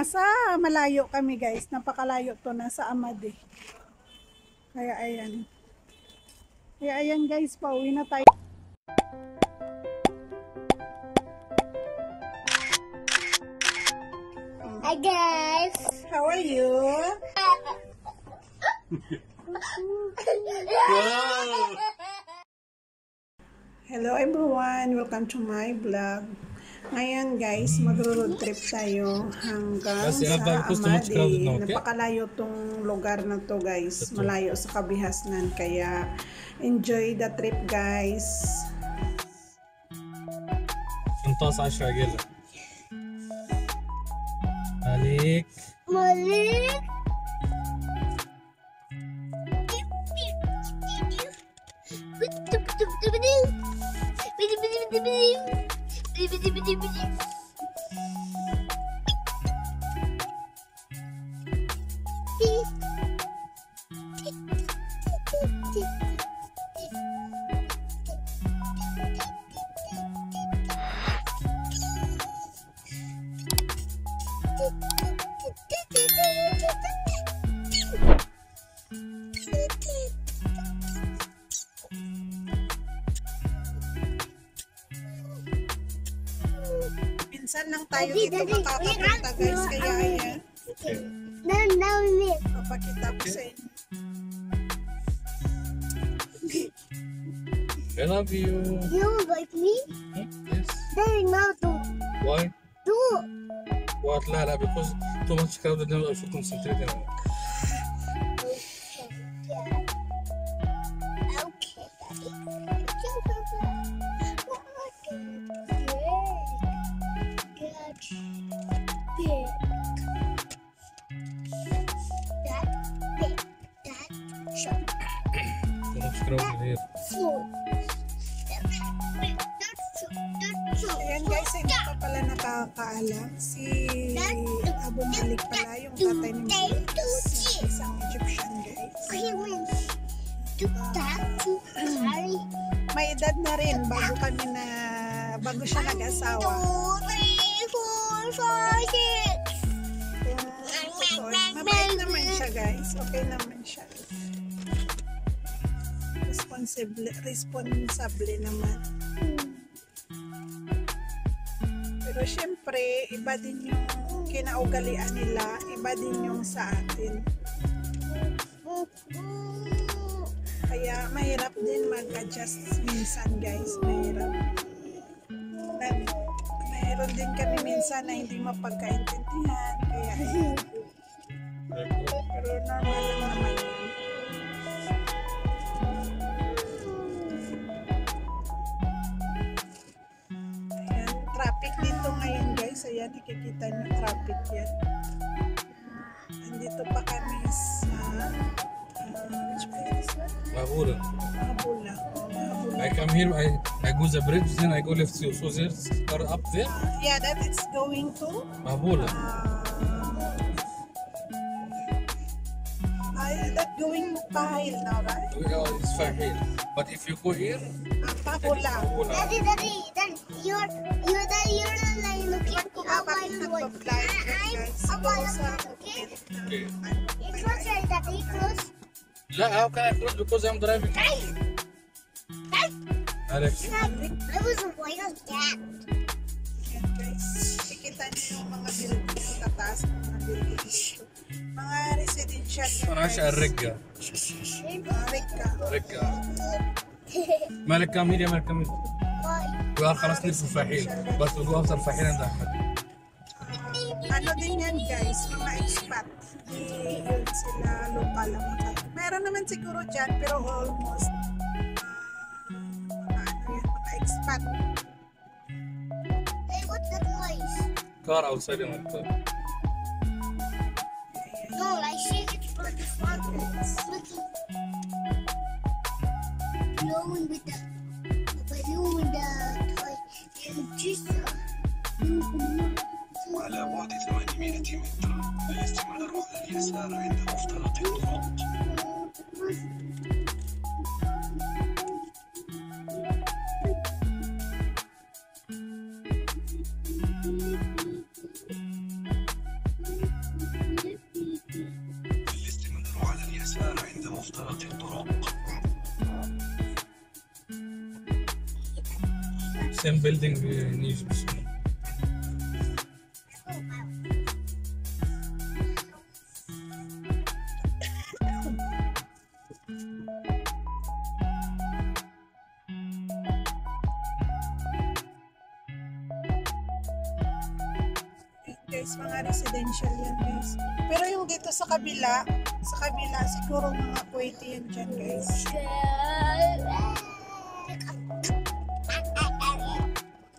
Asa malayo kami guys. Napakalayo to, nasa Amade. Kaya ayan. Kaya ayan guys, pauwi na tayo. Hi guys. How are you? Hello everyone, welcome to my vlog. Ngayon guys, magro-road trip tayo hanggang sa Amade. Napakalayo tong lugar na to guys, malayo sa Kabihasnan, kaya enjoy the trip guys. 18 عقلة مالك Malik. Minsan lang tayo dito makakapunta guys, kaya ayan. Now me. Papakita ko sa inyo. I love you. You like me? Yes. Then now do. Why? Do. What? لا because too much crowded now I should concentrate on it. Too much crowded here. Ayan guys, hindi pa pala nakakaalam. Si Abu Malik pala, yung tatay ni Malik. Isang Egyptian guys. May edad na rin bago siya nag-asawa. 2, 3, 4, 5, 6. Mabait naman siya guys. Okay naman siya. Responsable naman. Pero syempre, iba din yung kinaugalian nila, iba din yung sa atin. Kaya mahirap din mag-adjust minsan guys, mahirap. Mayroon din kami minsan na hindi mapagkaintindihan, kaya pero normal lang naman yun. Ayan, traffic dito ngayon guys, ayan, nakikita nyo traffic yan. Andito pa kami sa which place? Mahula. Mahula. I come here, I go the bridge, then I go left. So there's car up there. Yeah, that it's going to Mahula. that going Pahil now, right? It's Fahil. But if you go here, Pahula. Mahula. Daddy, then you're like looking at okay? Okay. It's not right, Daddy, close. لا, how can I close? Because I'm driving. Alex. I wasn't like that. Yan guys, nakikita niyo yung mga buildings sa taas ng mga buildings dito. Mga residential yan أنا عايش على الرقة. Rika. رقة. مالك كامل يا مالك كامل. وقال خلاص نلف الفحيل. بس وقف أفضل الفحيل عند أحمد. Ano din yan guys, mga expat. Hindi yun sila local lang. Meron naman siguro dyan, pero almost mga expat. Hey, what's that noise? Car outside the window. No, I see it from the front. Looking. Blowing with the balloon with the toy. And just على بعد 800 متر الاستمرار على اليسار عند مفترق الطرق. الطرق. Same building in Egypt. Guys, mga residential yan guys. Pero yung dito sa kabila siguro mga Kuwaiti yan dyan guys.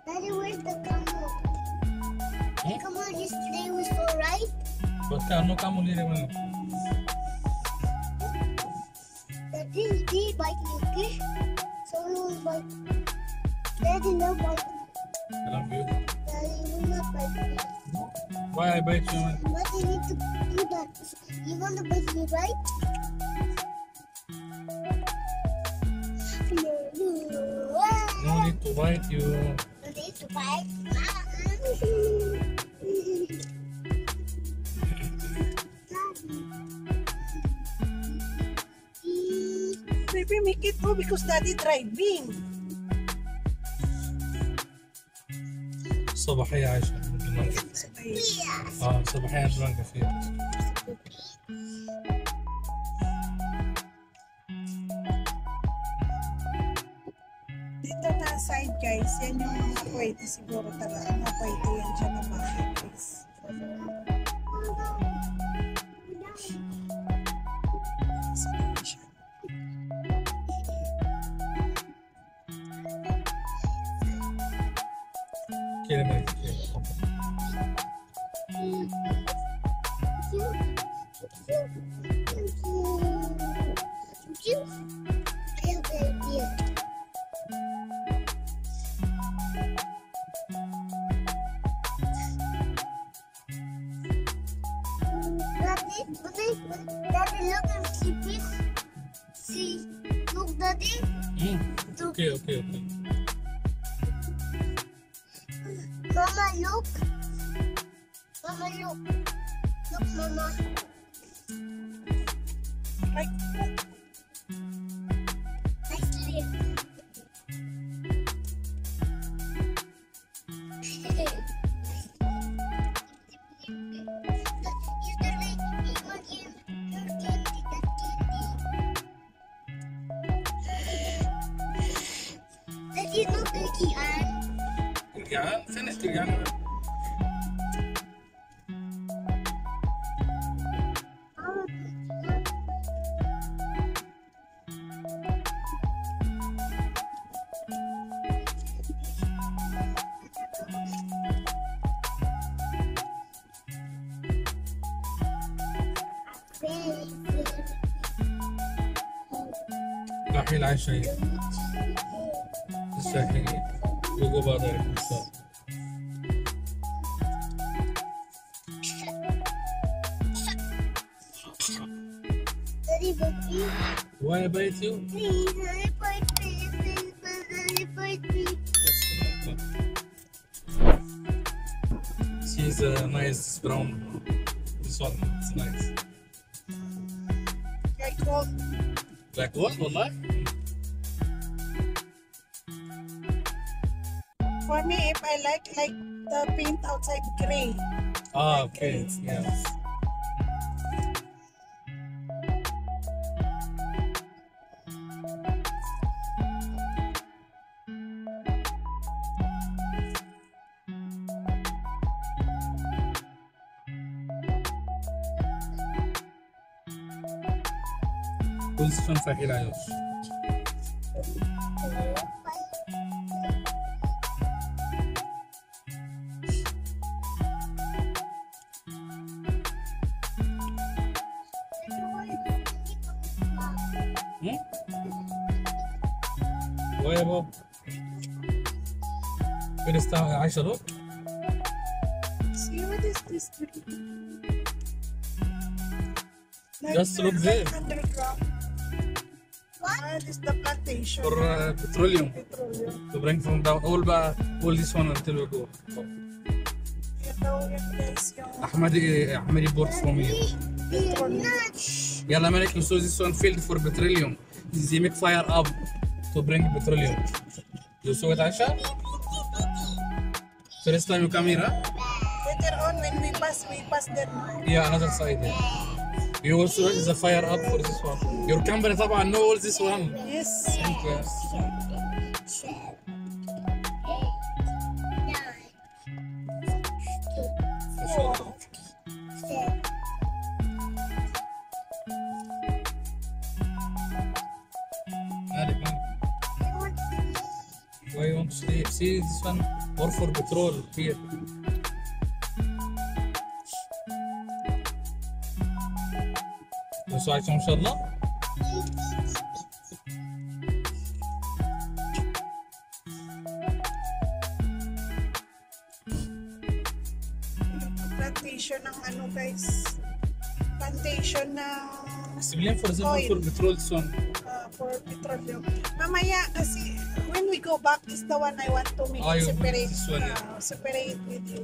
Daddy, where's the camel? Hmm? Camel yesterday was for right? But no camel here, man. Daddy, he bite me, okay? So we will bite. Daddy, no bite me. I love you. Daddy, will not bite me. Why I bite you, man? But you need to do that. You want to bite me, right? No need to bite you. No need to bite. Baby, make it too because daddy driving. صباحية عايشة. صباحية درانكة فيها. Dito na side guys, yan yung mga Kuwaiti siguro talaga. Mga Kuwaiti yan dyan na bahay guys. Residential. كده ما يتكلم. Daddy, look and sleeping. See, look, Daddy. Okay. Mama, look. Mama, look. Look, Mama. Like, I sleep. Daddy, look, Kian. ترجعان؟ فين ترجعان؟ رايحين العشاء الساحلية وجو بعض الإنسان. Daddy, baby. Why bite you? Please, Daddy, bite me. Please, Daddy, bite me. She's a nice brown. This one is nice. like gold. Like what? والله؟ For me, if I like the paint outside gray. Okay. Yes. كل سفن فاحل عيوش. ويا بابا فين عايشة روح؟ See what is this? Just look there. Underground. What is the plantation? For petroleum. Petroleum. To bring from down all this one until we go. Yan daw yan guys yung Ahmadi port from here. petroleum. يلا ملك you saw this one filled for petroleum. They make fire up to bring petroleum. You saw it, Aisha? First time you come here, huh? Later on, when we pass there. Yeah, another side here. You also is a fire up for this one. Your company طبعا know all this one. Yes. Okay. Malik, why you want to sleep? See this one or for petrol here. بس عايشة ما شاء الله. Plantation ng ano guys. Plantation ng Civilian for example for petrol this one. for petroleum. Mamaya kasi when we go back is the one I want to make Oh, it you separate. make this one, yeah. Separate with you.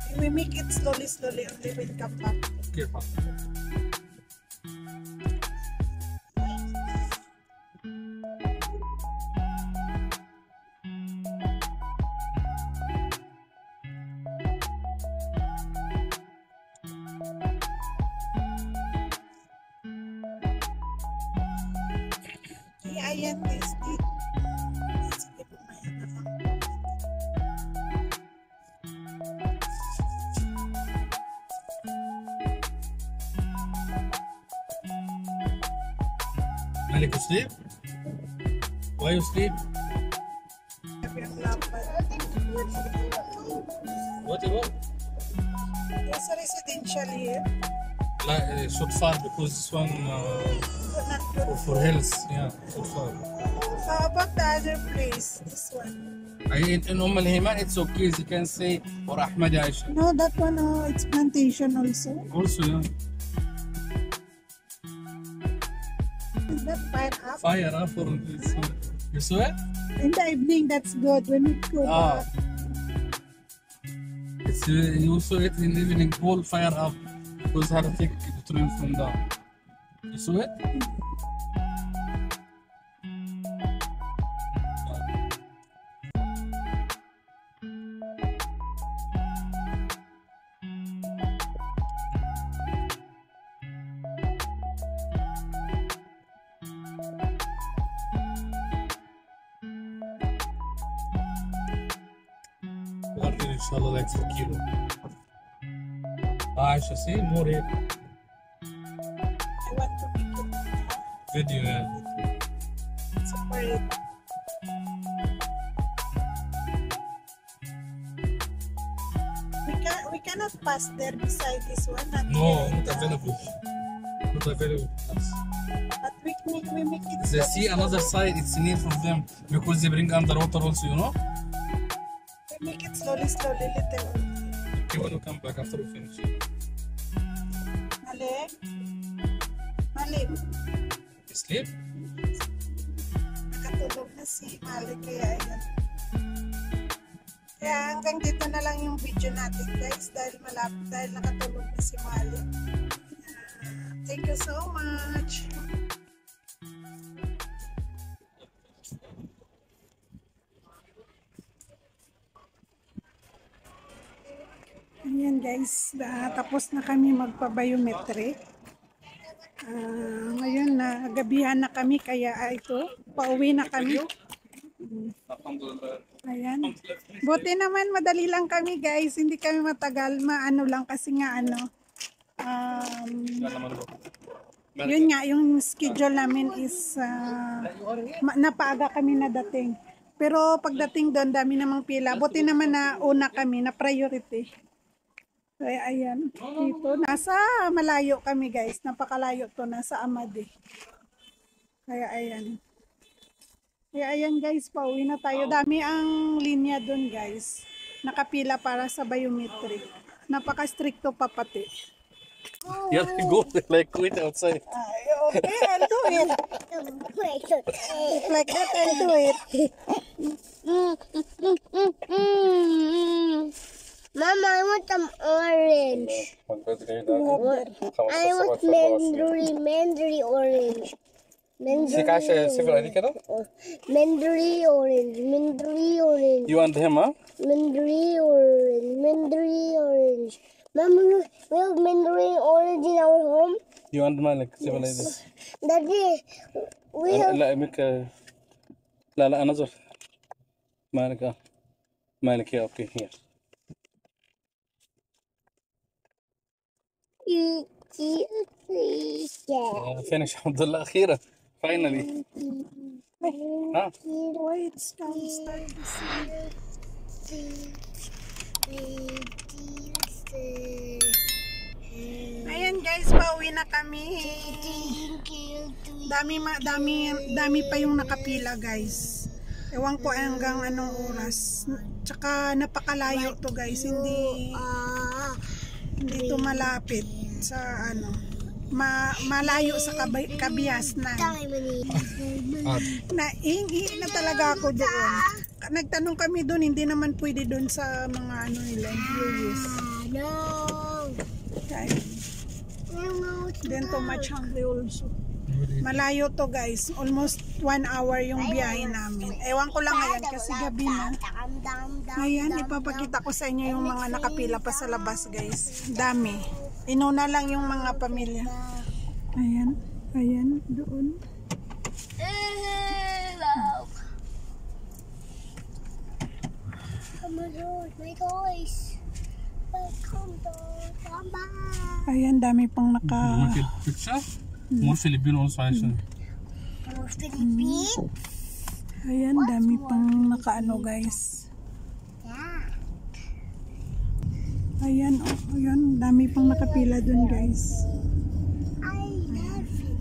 And we make it slowly until we come back. Okay, fine. Ayan guys. Sige po maya na lang. Malik, you sleep? Why you sleep? Sabi ang lapad. What about? Yes, residential here. Like, should far because this one Not good. for health. Yeah, should far. How about the other place? This one. In Heman, it's okay. You can say or Ahmed Aisha. No, that one, it's plantation also. Also, yeah. Is that fire up? Fire for this one. You saw it? In the evening, that's good. When we go Ah. back. It's you saw it in the evening. Whole fire up because had to take the train from down. You saw it? Warning, inshallah, like for kilo. Aisha, see more here. I want to make it Video, yeah. separate. We cannot pass there beside this one. Not No, here. not available. Not available. But we make it. They slowly, see another slowly. side, it's near from them because they bring underwater also, you know? We make it slowly, little. Okay, when we come back after we finish. Malik. Malik. You sleep? Nakatulog na si Malik kaya ayan. Kaya hanggang dito na lang yung video natin guys dahil nakatulog na si Malik. Thank you so much. Ayan guys, tapos na kami magpa-biometric. Ngayon na gabihan na kami kaya ito, pauwi na kami. Ayan. Buti naman madali lang kami guys, hindi kami matagal, maano lang kasi nga yun nga, yung schedule namin is napaaga kami na dating. Pero pagdating doon, dami namang pila. Buti naman na una kami, na priority. Kaya ayan, dito, nasa malayo kami guys, napakalayo to, nasa Amadi. Kaya ayan guys, pauwi na tayo. Dami ang linya doon guys, nakapila para sa biometric. Napaka-stricto pa pati. You have to go like quit outside. Okay, I'll do it. Like that, I'll do it. Mama, I want some orange. I want mandatory orange. سيك عشان صفر عليه كده. Mandatory orange. You want him, huh? Mandatory orange. Mama, we have mandatory orange in our home. You want مالك صفر عليه ده. Daddy, we have. لا ميك لا نظر مالك مالك يا اوكي هي. فينش الحمد لله اخيرا فاينلي. ها Why it's downside? Ayan guys, pauwi na kami. Dami pa yung nakapila guys. Ewan ko hanggang anong oras. Tsaka napakalayo to guys. Hindi to malapit sa ano. Malayo sa Kabias na. Naiingi na talaga ako doon. Nagtanong kami doon, hindi naman pwede doon sa mga ano nila, curious. Okay. Then too much hungry also. Malayo to guys, almost 1 hour yung biyahe namin. Ewan ko lang ngayon kasi gabi na. Ayan, ipapakita ko sa inyo yung mga nakapila pa sa labas guys. Dami. Inuna lang yung mga pamilya. Ayan, doon. My toys. Ayan, dami pang naka... More Filipino also عايشين. More Philippines. Ayan, dami pang naka ano guys. Ayan, ayan, dami pang nakapila dun guys. I love it.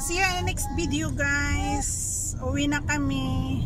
See you in the next video guys. Uwi na kami.